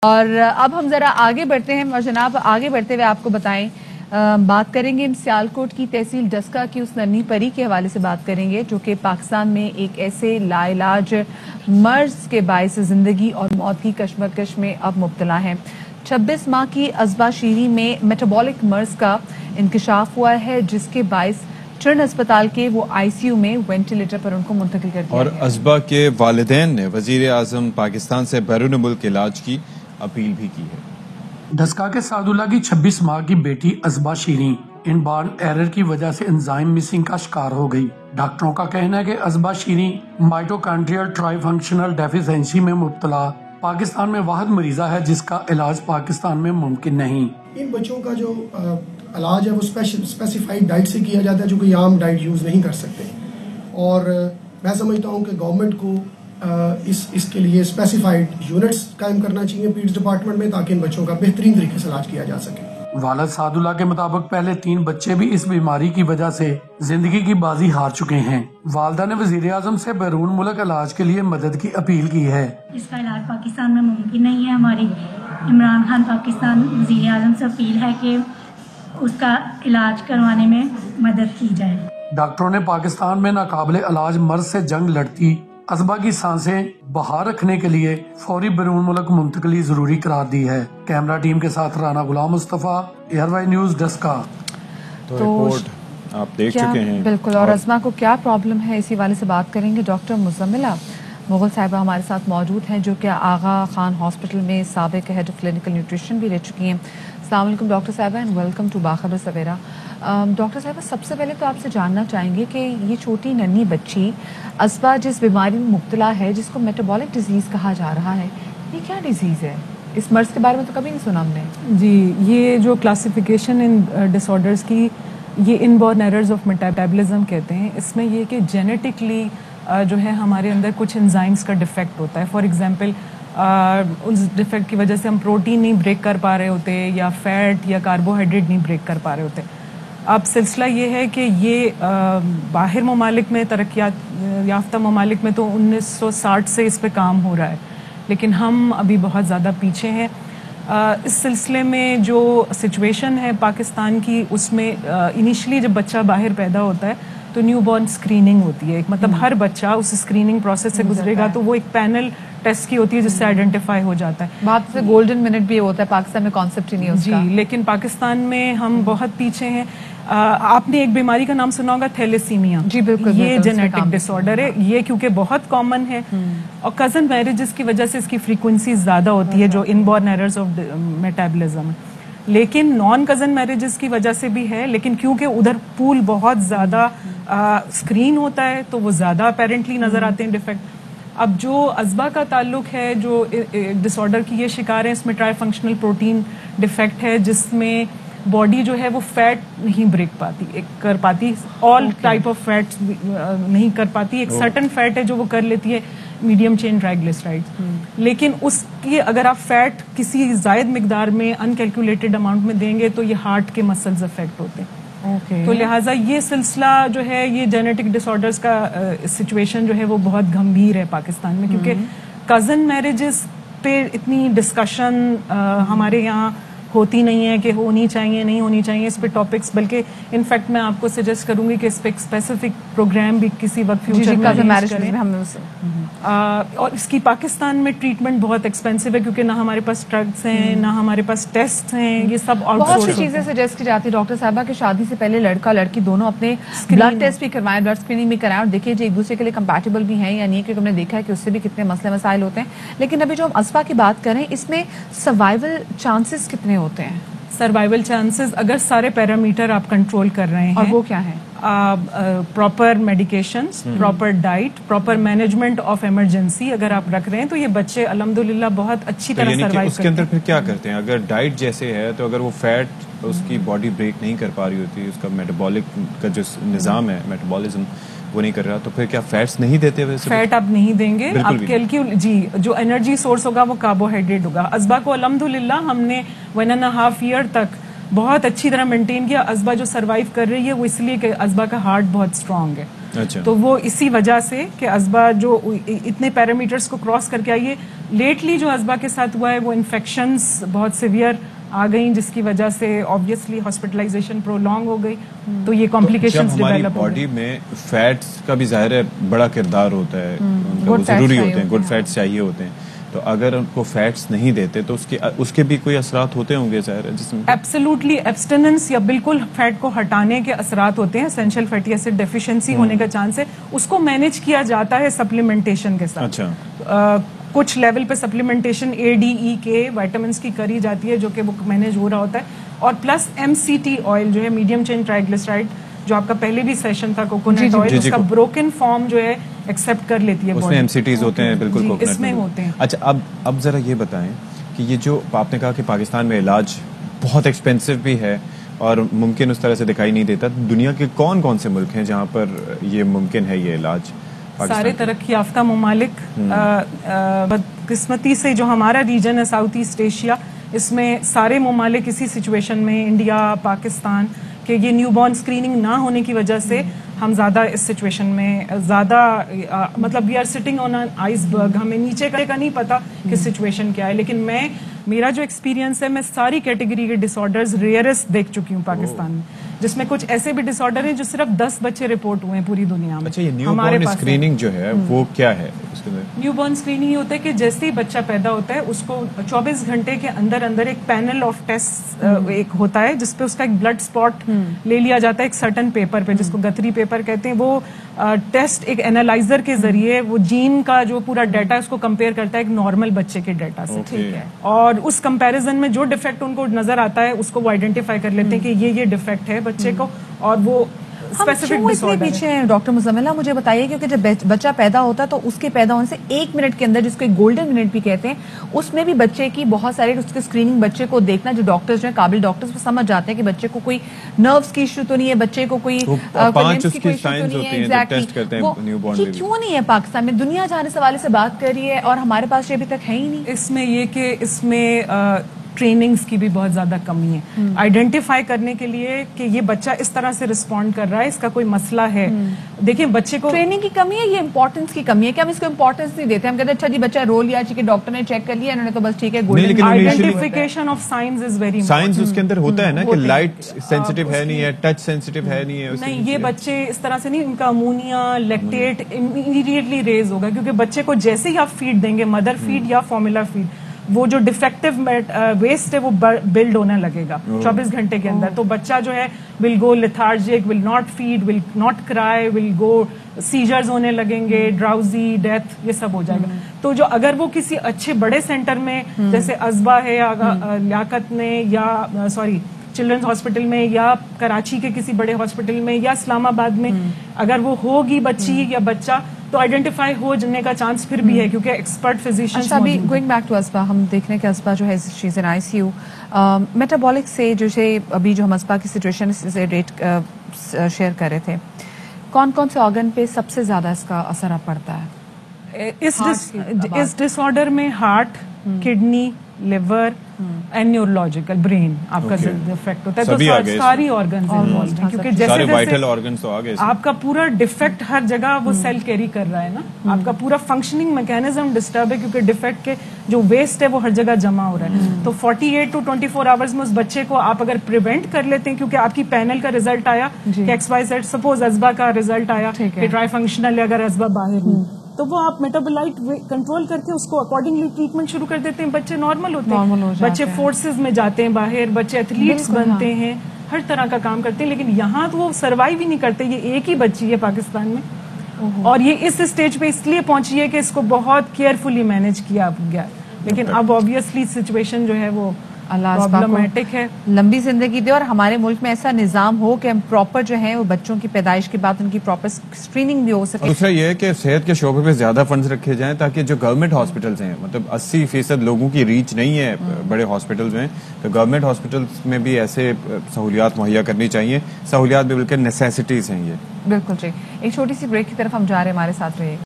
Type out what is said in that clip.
اور اب ہم ذرا آگے بڑھتے ہیں اور جناب آگے بڑھتے ہوئے آپ کو بتائیں بات کریں گے سیالکوٹ کی تحصیل ڈسکا کی اس ننھی پری کے حوالے سے بات کریں گے جو کہ پاکستان میں ایک ایسے لا علاج مرض کے باعث زندگی اور موت کی کشمکش میں اب مبتلا ہے۔ 26 ماہ کی عذبہ شیری میں میٹابولک مرض کا انکشاف ہوا ہے جس کے باعث چرن اسپتال کے وہ آئی سی یو میں وینٹیلیٹر پر ان کو منتقل کر دیا اور عذبہ کے والدین نے وزیر اعظم پاکستان سے بیرون ملک علاج کی اپیل بھی کی ہے۔ ڈسکا کے سعد اللہ کی 26 ماہ کی بیٹی عذبہ شیریں ان بارن ایرر کی وجہ سے انزائم مسنگ کا شکار ہو گئی۔ ڈاکٹروں کا کہنا ہے کہ عذبہ شیریں مائٹوکانڈریل ٹرائی فنکشنل ڈیفیشنسی میں مبتلا پاکستان میں واحد مریضہ ہے جس کا علاج پاکستان میں ممکن نہیں۔ ان بچوں کا جو علاج ہے وہ اسپیسیفائڈ ڈائٹ سے کیا جاتا ہے جو کوئی عام ڈائٹ یوز نہیں کر سکتے، اور میں سمجھتا ہوں کہ گورنمنٹ کو اس کے لیے اسپیسیفائڈ یونٹس قائم کرنا چاہیے پیڈز ڈپارٹمنٹ میں تاکہ ان بچوں کا بہترین طریقے سے علاج کیا جا سکے۔ والد سعد اللہ کے مطابق پہلے 3 بچے بھی اس بیماری کی وجہ سے زندگی کی بازی ہار چکے ہیں۔ والدہ نے وزیر اعظم سے بیرون ملک علاج کے لیے مدد کی اپیل کی ہے۔ اس کا علاج پاکستان میں ممکن نہیں ہے۔ ہماری عمران خان پاکستان وزیر اعظم سے اپیل ہے کہ اس کا علاج کروانے میں مدد کی جائے۔ ڈاکٹروں نے پاکستان میں ناقابل علاج مرض سے جنگ لڑتی عذبہ کی سانسیں بحال رکھنے کے لیے فوری بیرون ملک منتقلی ضروری قرار دی ہے۔ کیمرہ ٹیم کے ساتھ Rana Ghulam Mustafa, year Y news Daska. تو رپورٹ آپ دیکھ چکے ہیں بالکل، اور عذبہ کو کیا پرابلم ہے اسی والے سے بات کریں گے۔ ڈاکٹر مزملہ مغل صاحبہ ہمارے ساتھ موجود ہیں جو کہ آغا خان ہاسپٹل میں سابق ہیڈ آف کلینکل نیوٹریشن بھی رہ چکی ہیں۔ السلام علیکم ڈاکٹر صاحبہ اینڈ ویلکم ٹو باخبر سویرا۔ ڈاکٹر صاحبہ سب سے پہلے تو آپ سے جاننا چاہیں گے کہ یہ چھوٹی ننھی بچی عذبہ جس بیماری میں مبتلا ہے جس کو میٹابولک ڈیزیز کہا جا رہا ہے، یہ کیا ڈیزیز ہے؟ اس مرض کے بارے میں تو کبھی نہیں سنا ہم نے۔ جی، یہ جو کلاسیفیکیشن ان ڈس آرڈرز کی یہ ان بورن ایررز آف میٹابولزم کہتے ہیں۔ اس میں یہ کہ جینیٹکلی جو ہے ہمارے اندر کچھ انزائمز کا ڈیفیکٹ ہوتا ہے۔ فار ایگزامپل اس ڈیفیکٹ کی وجہ سے ہم پروٹین نہیں بریک کر پا رہے ہوتے یا فیٹ یا کاربوہائیڈریٹ نہیں بریک کر پا رہے ہوتے۔ اب سلسلہ یہ ہے کہ یہ باہر ممالک میں ترقیات یافتہ ممالک میں تو 1960 سے اس پہ کام ہو رہا ہے، لیکن ہم ابھی بہت زیادہ پیچھے ہیں اس سلسلے میں۔ جو سچویشن ہے پاکستان کی اس میں انیشلی جب بچہ باہر پیدا ہوتا ہے تو نیو بورن اسکریننگ ہوتی ہے، مطلب ہر بچہ اس اسکریننگ پروسیس سے گزرے گا تو وہ ایک پینل ٹیسٹ کی ہوتی ہے جس سے آئیڈینٹیفائی ہو جاتا ہے۔ بات سے گولڈن منٹ بھی ہوتا ہے، پاکستان میں کانسیپٹ ہی نہیں اس کا۔ جی، لیکن پاکستان میں ہم بہت پیچھے ہیں۔ آپ نے ایک بیماری کا نام سنا ہوگا تھیلیسیمیا۔ جی بالکل، یہ جینیٹک ڈس آرڈر ہے، یہ کیونکہ بہت کامن ہے اور کزن میرجز کی وجہ سے اس کی فریکوینسی زیادہ ہوتی ہے جو ان بورن ایررز آف میٹابولزم، لیکن نان کزن میرجز کی وجہ سے بھی ہے، لیکن کیونکہ ادھر پول بہت زیادہ اسکرین ہوتا ہے تو وہ زیادہ اپیرنٹلی نظر آتے ہیں ڈیفیکٹ۔ اب جو عذبہ کا تعلق ہے جو ڈس آرڈر کی یہ شکار ہیں، اس میں ٹرائی فنکشنل پروٹین ڈیفیکٹ ہے جس میں باڈی جو ہے وہ فیٹ نہیں بریک پاتی کر پاتی، آل ٹائپ آف فیٹ نہیں کر پاتی۔ ایک سرٹن فیٹ ہے جو وہ کر لیتی ہے، میڈیم چین ٹرائیگلیسرائڈز، لیکن اس کی اگر آپ فیٹ کسی زائد مقدار میں انکیلکولیٹڈ اماؤنٹ میں دیں گے تو یہ ہارٹ کے مسلز افیکٹ ہوتے ہیں۔ تو لہٰذا یہ سلسلہ جو ہے یہ جینیٹک ڈس آرڈرز کا سچویشن جو ہے وہ بہت گمبھیر ہے پاکستان میں، کیونکہ کزن میرجز پہ اتنی ڈسکشن ہمارے یہاں ہوتی نہیں ہے کہ ہونی چاہیے نہیں ہونی چاہیے اس پہ ٹاپکس، بلکہ انفیکٹ میں آپ کو سجیسٹ کروں گی کہ اس پہ ایک اسپیسیفک پروگرام بھی کسی وقت فیوچر میں اور اس کی پاکستان میں ٹریٹمنٹ بہت ایکسپینسو ہے کیونکہ نہ ہمارے پاس ڈرگس ہیں نہ ہمارے پاس ٹیسٹ ہیں، یہ سب آؤٹ بہت سی چیزیں سجیسٹ کی جاتی ہے ڈاکٹر صاحبہ کہ شادی سے پہلے لڑکا لڑکی دونوں اپنے بلڈ ٹیسٹ بھی کروائیں، بلڈ اسکریننگ بھی کرائیں اور دیکھیں جو ایک دوسرے کے لیے کمپیٹیبل بھی ہیں یا نہیں، کیونکہ ہم نے دیکھا ہے کہ اس سے بھی کتنے مسئلے مسائل ہوتے ہیں۔ لیکن ابھی جو ہم عذبہ کی بات کریں اس میں سروائیول چانسز کتنے ہوتے ہیں؟ سروائیول چانسز اگر سارے پیرامیٹر آپ کنٹرول کر رہے ہیں، اور وہ کیا ہیں؟ Proper medications, proper diet, proper management of emergency اگر آپ رکھ رہے ہیں تو یہ بچے الحمدللہ بہت اچھی طرح سروائیو کرتے ہیں۔ اس کے اندر پھر کیا کرتے ہیں اگر ڈائٹ جیسے ہے تو اگر وہ فیٹ اس کی باڈی بریک نہیں کر پا رہی ہوتی، اس کا میٹابولک کا جو نظام ہے میٹابولزم وہ نہیں کر رہا، تو پھر کیا فیٹس نہیں دیتے؟ ویسے فیٹ آپ نہیں دیں گے، آپ جی جو انرجی سورس ہوگا وہ کاربوہائیڈریٹ ہوگا۔ عذبہ کو الحمدللہ ہم نے 1.5 ایئر تک بہت اچھی طرح مینٹین کیا۔ عذبہ جو سروائیو کر رہی ہے وہ اس لیے کہ عذبہ کا ہارٹ بہت اسٹرانگ ہے اچھا. تو وہ اسی وجہ سے کہ ازبا جو اتنے پیرامیٹرز کو کراس کر کے آئی ہے. لیٹلی جو ازبا کے ساتھ ہوا ہے وہ انفیکشنز بہت سیویئر آ گئیں جس کی وجہ سے آبویسلی ہاسپٹلائزیشن پرولونگ ہو گئی, تو یہ کمپلیکیشنز ڈیولپ ہو گئی. باڈی میں فیٹس کا بھی ظاہر ہے بڑا کردار ہوتا ہے, ان کا ضروری ہوتے ہیں, گڈ فیٹس چاہیے ہوتے ہیں, تو اگر ان کو فیٹس نہیں دیتے تو اس کے بھی کوئی اثرات ہوتے ہوں گے ظاہر ہے جسم میں. ایبسولوٹلی ایبسٹیننس یا بالکل فیٹ کو ہٹانے کے اثرات ہوتے ہیں, اسینشیل فیٹی ایسڈ ڈیفیشنسی ہونے کا چانس ہے, اس کو مینیج کیا جاتا ہے سپلیمنٹیشن کے ساتھ. اچھا. کچھ لیول پہ سپلیمنٹیشن اے ڈی ای کے وائٹامنس کی کری جاتی ہے جو کہ وہ مینیج ہو رہا ہوتا ہے, اور plus M C T oil جو ہے میڈیم چین ٹرائیگلیسرائڈ, جو آپ کا پہلے بھی سیشن تھا کوکونٹ آئل, اس کا بروکن فارم جو ہے ایکسپٹ کر لیتی ہے, اس میں ایم سی ٹیز ہوتے ہیں بالکل کوکونٹ اس میں ہوتے ہیں. اچھا, اب ذرا یہ بتائیں کہ یہ جو آپ نے کہا کہ پاکستان میں علاج بہت ایکسپینسو بھی ہے اور ممکن اس طرح سے دکھائی نہیں دیتا, دنیا کے کون کون سے ملک ہیں جہاں پر یہ ممکن ہے یہ علاج؟ سارے ترقی یافتہ ممالک. بدقسمتی سے جو ہمارا ریجن ہے ساؤتھ ایسٹ ایشیا, اس میں سارے ممالک اسی سچویشن میں, انڈیا, پاکستان, کہ یہ نیو بورن اسکریننگ نہ ہونے کی وجہ سے ہم زیادہ اس سچویشن میں زیادہ مطلب we are sitting on an iceberg, ہمیں نیچے کا نہیں پتا کہ سچویشن کیا ہے. لیکن میرا جو ایکسپیرینس ہے, میں ساری کیٹیگری کے ڈس آرڈرز ریئرسٹ دیکھ چکی ہوں پاکستان میں, جس میں کچھ ایسے بھی ڈس آرڈر ہیں جو صرف 10 بچے رپورٹ ہوئے ہیں پوری دنیا میں. اچھا, یہ نیو بورن اسکریننگ جو ہے وہ کیا ہے؟ نیو بورن اسکریننگ یہ ہوتا ہے کہ جیسے ہی بچہ پیدا ہوتا ہے اس کو 24 گھنٹے کے اندر ایک پینل آف ٹیسٹ ایک ہوتا ہے جس پہ اس کا ایک بلڈ اسپاٹ لے لیا جاتا ہے ایک سرٹن پیپر پہ, جس کو گتھری پیپر کہتے ہیں. وہ ٹیسٹ ایک اینالائزر کے ذریعے وہ جین کا جو پورا ڈیٹا اس کو کمپیئر کرتا ہے ایک نارمل بچے کے ڈیٹا سے. ٹھیک ہے, اور اس کمپیریزن میں جو ڈیفیکٹ ان کو نظر آتا ہے اس کو وہ آئیڈینٹیفائی کر لیتے ہیں کہ یہ ڈیفیکٹ ہے بچے کو, اور وہ اسپیسیفک ڈس آرڈر. پیچھے ڈاکٹر مزملہ مجھے بتائیے, کیونکہ جب بچہ پیدا ہوتا ہے تو اس کے پیدا ہونے سے 1 منٹ کے اندر, جس کو گولڈن منٹ بھی کہتے ہیں, اس میں بھی بچے کی بہت ساری اس کی اسکریننگ بچے کو دیکھنا, جو ڈاکٹرز جو ہیں قابل ڈاکٹرز وہ سمجھ جاتے ہیں کہ بچے کو کوئی نروز کی ایشو تو نہیں ہے, بچے کو کوئی کیوں نہیں ہے پاکستان میں. دنیا جہاں اس حوالے سے بات کر رہی ہے اور ہمارے پاس یہ ابھی تک ہے ہی نہیں. اس میں یہ کہ اس میں ٹریننگز کی بھی بہت زیادہ کمی ہے آئیڈینٹیفائی کرنے کے لیے کہ یہ بچہ اس طرح سے رسپونڈ کر رہا ہے, اس کا کوئی مسئلہ ہے. دیکھیں بچے کو ٹریننگ کی کمی ہے, یہ امپورٹنس کی کمی ہے کہ ہم اس کو امپورٹنس نہیں دیتے. ہم کہتے ہیں اچھا جی بچہ رو لیا, ٹھیک ہے ڈاکٹر نے چیک کر لیا, انہوں نے تو بس ٹھیک ہے. Identification of signs is very science اس کے اندر ہوتا ہے نا کہ لائٹ سینسیٹیو ہے نہیں ہے, ٹچ سینسیٹیو ہے نہیں ہے. نہیں, یہ بچے اس طرح سے نہیں, ان کا امونیا لیکٹیٹ امیڈیٹلی ریز ہوگا, کیونکہ بچے کو جیسے ہی آپ فیڈ دیں گے, مدر فیڈ یا فارمولا فیڈ, وہ جو ڈیفیکٹو ویسٹ ہے وہ بلڈ ہونے لگے گا 24 گھنٹے کے اندر. تو بچہ جو ہے will go lethargic, will not feed, will not cry, will گو سیجرز ہونے لگیں گے, ڈراؤزی, ڈیتھ, یہ سب ہو جائے گا. تو جو اگر وہ کسی اچھے بڑے سینٹر میں جیسے ازبا ہے, لیاقت میں, یا چلڈرنز ہاسپٹل میں, یا کراچی کے کسی بڑے ہاسپٹل میں, یا اسلام آباد میں اگر وہ ہوگی بچی یا بچہ, تو آئیڈینٹیفائی ہو جانے کا چانس پھر بھی ہے, کیونکہ ایکسپرٹ فزیشینز. اچھا, ابھی گوئنگ بیک ٹو ازبا, ہم دیکھ رہے ہیں کہ ازبا جو ہے شی از ان آئی سی یو. میٹابولک سے جو ہے ابھی جو ہم ازبا کی سچویشن سے ریٹ شیئر کر رہے تھے, کون کون سے آرگن پہ سب سے زیادہ اس کا اثر پڑتا ہے؟ اس ڈس آرڈر میں heart, kidney, liver and neurological, brain آپ کا ڈیفیکٹ ہوتا ہے. تو ساری آرگنز انوالوڈ ہیں, کیونکہ جیسے وائٹل آرگنز تو آگے آپ کا پورا ڈیفیکٹ ہر جگہ وہ سیل کیری کر رہا ہے نا, آپ کا پورا فنکشننگ میکینزم ڈسٹرب ہے, کیونکہ ڈیفیکٹ کے جو ویسٹ ہے وہ ہر جگہ جمع ہو رہا ہے. تو 48 to 24 آورز میں اس بچے کو آپ اگر پریونٹ کر لیتے ہیں, کیونکہ آپ کی پینل کا ریزلٹ آیا کہ XYZ, سپوز ازبا کا ریزلٹ آیا کہ ٹرائی فنکشنل ہے, اگر ازبا باہر ہے, تو وہ آپ میٹابولائٹ کنٹرول کر کے اس کو اکارڈنگلی ٹریٹمنٹ شروع کر دیتے ہیں, بچے نارمل ہوتے ہیں, بچے فورسز میں جاتے ہیں باہر, بچے ایتھلیٹس بنتے ہیں, ہر طرح کا کام کرتے ہیں. لیکن یہاں تو وہ سروائیو ہی نہیں کرتے. یہ ایک ہی بچی ہے پاکستان میں, اور یہ اس اسٹیج پہ اس لیے پہنچی ہے کہ اس کو بہت کیئرفلی مینیج کیا گیا. لیکن اب آبویسلی سچویشن جو ہے وہ پرابلمیٹک ہے. لمبی زندگی دے, اور ہمارے ملک میں ایسا نظام ہو کہ ہم پراپر جو ہے وہ بچوں کی پیدائش کے بعد ان کی پراپر اسکریننگ بھی ہو سکے. دوسرا یہ ہے کہ صحت کے شعبے پہ زیادہ فنڈز رکھے جائیں, تاکہ جو گورنمنٹ ہاسپٹلز ہیں, مطلب 80% لوگوں کی ریچ نہیں ہے بڑے ہاسپٹلز میں, تو گورنمنٹ ہاسپٹلز میں بھی ایسے سہولیات مہیا کرنی چاہیے. سہولیات بھی بلکہ نیسیسٹیز ہیں یہ. بالکل جی. ایک چھوٹی سی بریک کی طرف ہم جا رہے ہیں, ہمارے ساتھ رہیے.